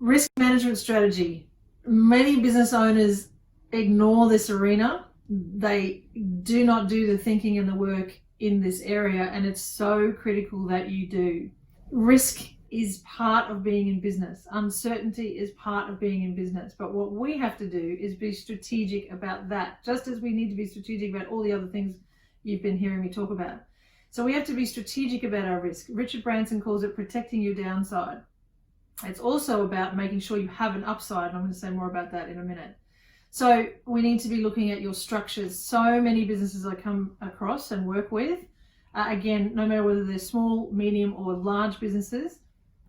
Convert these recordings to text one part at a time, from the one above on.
Risk management strategy. Many business owners ignore this arena. They do not do the thinking and the work in this area, and it's so critical that you do. Risk is part of being in business. Uncertainty is part of being in business. But what we have to do is be strategic about that, just as we need to be strategic about all the other things you've been hearing me talk about. So we have to be strategic about our risk. Richard Branson calls it protecting your downside. It's also about making sure you have an upside. I'm going to say more about that in a minute. So we need to be looking at your structures. So many businesses I come across and work with, again, no matter whether they're small, medium, or large businesses,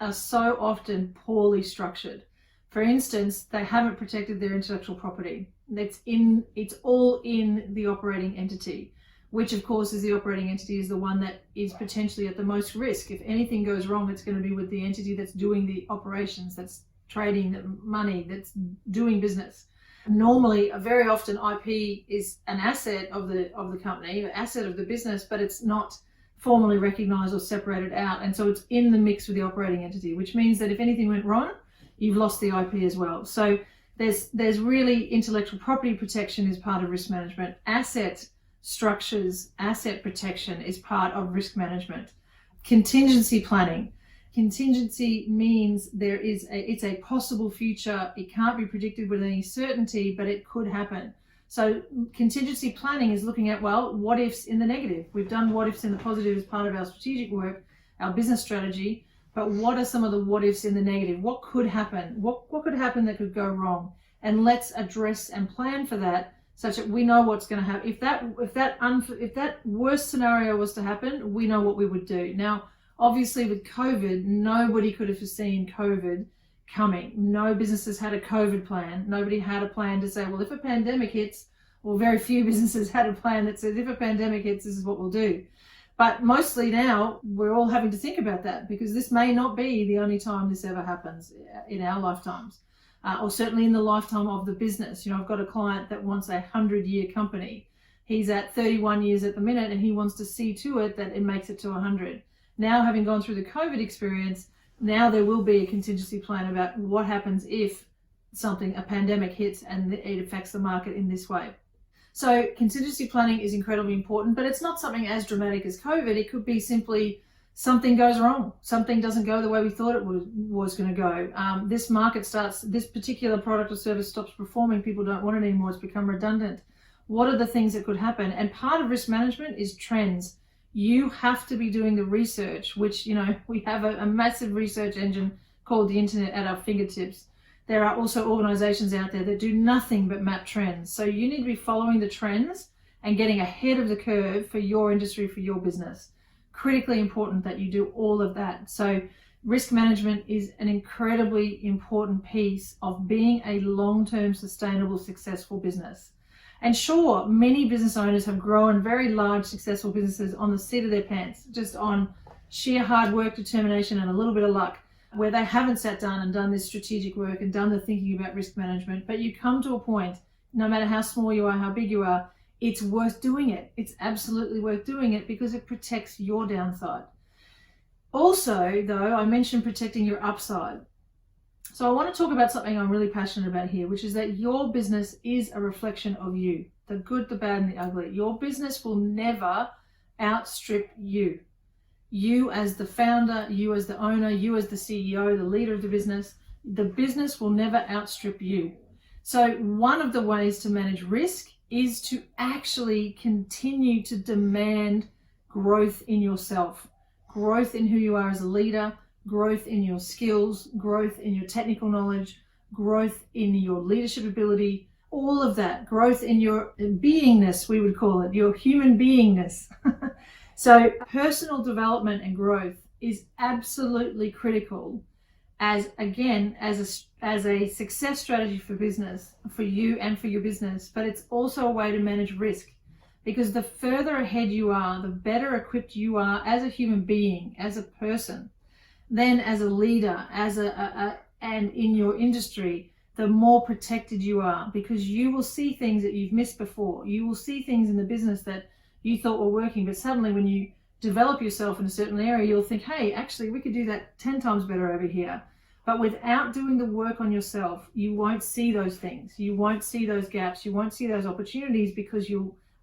are so often poorly structured. For instance, they haven't protected their intellectual property. It's all in the operating entity, which of course is the operating entity is the one that is potentially at the most risk. If anything goes wrong, it's going to be with the entity that's doing the operations, that's trading the money, that's doing business. Normally, very often IP is an asset of the company, an asset of the business, but it's not formally recognized or separated out. And so it's in the mix with the operating entity, which means that if anything went wrong, you've lost the IP as well. So there's really intellectual property protection is part of risk management. Asset structures, asset protection is part of risk management. Contingency planning. Contingency means it's a possible future. It can't be predicted with any certainty, but it could happen. So contingency planning is looking at, well, what ifs in the negative. We've done what ifs in the positive as part of our strategic work, our business strategy, but what are some of the what ifs in the negative? What could happen? What could happen that could go wrong? And let's address and plan for that such that we know what's going to happen. If that worst scenario was to happen, we know what we would do. Now, obviously with COVID, nobody could have foreseen COVID coming. No businesses had a COVID plan. Nobody had a plan to say, well, if a pandemic hits, well, very few businesses had a plan that says, if a pandemic hits, this is what we'll do. But mostly now we're all having to think about that, because this may not be the only time this ever happens in our lifetimes, or certainly in the lifetime of the business. You know, I've got a client that wants a 100-year company. He's at 31 years at the minute, and he wants to see to it that it makes it to 100. Now, having gone through the COVID experience, now there will be a contingency plan about what happens if a pandemic hits and it affects the market in this way. So contingency planning is incredibly important, but it's not something as dramatic as COVID. It could be simply something goes wrong. Something doesn't go the way we thought it was going to go. This particular product or service stops performing. People don't want it anymore. It's become redundant. What are the things that could happen? And part of risk management is trends. You have to be doing the research, which, you know, we have a massive research engine called the internet at our fingertips. There are also organizations out there that do nothing but map trends. So you need to be following the trends and getting ahead of the curve for your industry, for your business. Critically important that you do all of that. So risk management is an incredibly important piece of being a long-term, sustainable, successful business. And sure, many business owners have grown very large, successful businesses on the seat of their pants, just on sheer hard work, determination, and a little bit of luck, where they haven't sat down and done this strategic work and done the thinking about risk management. But you come to a point, no matter how small you are, how big you are, it's worth doing it. It's absolutely worth doing it because it protects your downside. Also, though, I mentioned protecting your upside. So I want to talk about something I'm really passionate about here, which is that your business is a reflection of you, the good, the bad, and the ugly. Your business will never outstrip you. You as the founder, you as the owner, you as the CEO, the leader of the business will never outstrip you. So one of the ways to manage risk is to actually continue to demand growth in yourself, growth in who you are as a leader, growth in your skills, growth in your technical knowledge, growth in your leadership ability, all of that, growth in your beingness, we would call it, your human beingness. So personal development and growth is absolutely critical as a success strategy for business, for you and for your business, but it's also a way to manage risk, because the further ahead you are, the better equipped you are as a human being, as a person, then as a leader, and in your industry, the more protected you are, because you will see things that you've missed before. You will see things in the business that you thought were working, but suddenly when you develop yourself in a certain area, you'll think, hey, actually we could do that 10 times better over here. But without doing the work on yourself, you won't see those things. You won't see those gaps. You won't see those opportunities because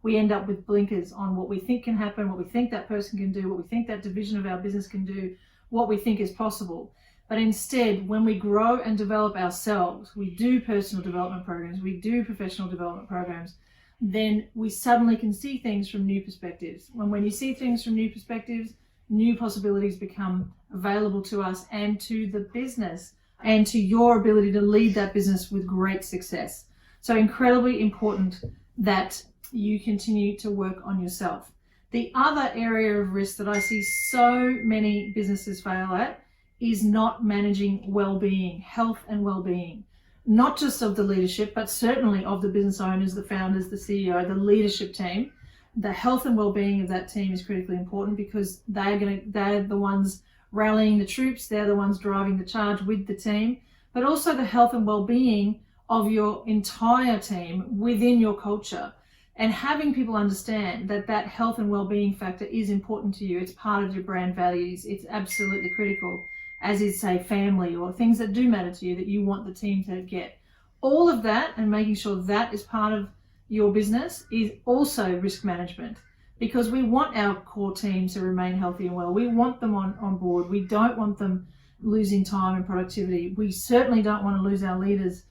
we end up with blinkers on what we think can happen, what we think that person can do, what we think that division of our business can do, what we think is possible. But instead, when we grow and develop ourselves, we do personal development programs, we do professional development programs, then we suddenly can see things from new perspectives. When you see things from new perspectives, new possibilities become available to us and to the business and to your ability to lead that business with great success. So incredibly important that you continue to work on yourself. The other area of risk that I see so many businesses fail at is not managing well-being, health and well-being, not just of the leadership, but certainly of the business owners, the founders, the CEO, the leadership team. The health and well-being of that team is critically important because they're the ones rallying the troops, they're the ones driving the charge with the team, but also the health and well-being of your entire team within your culture. And having people understand that that health and well-being factor is important to you. It's part of your brand values. It's absolutely critical, as is, say, family or things that do matter to you that you want the team to get. All of that and making sure that is part of your business is also risk management, because we want our core team to remain healthy and well. We want them on board. We don't want them losing time and productivity. We certainly don't want to lose our leaders.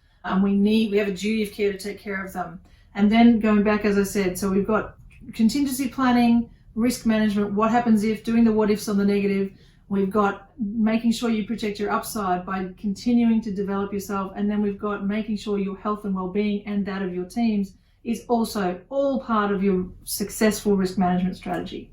We have a duty of care to take care of them. And then going back, as I said, so we've got contingency planning, risk management, what happens if, doing the what ifs on the negative. We've got making sure you protect your upside by continuing to develop yourself. And then we've got making sure your health and well-being and that of your teams is also all part of your successful risk management strategy.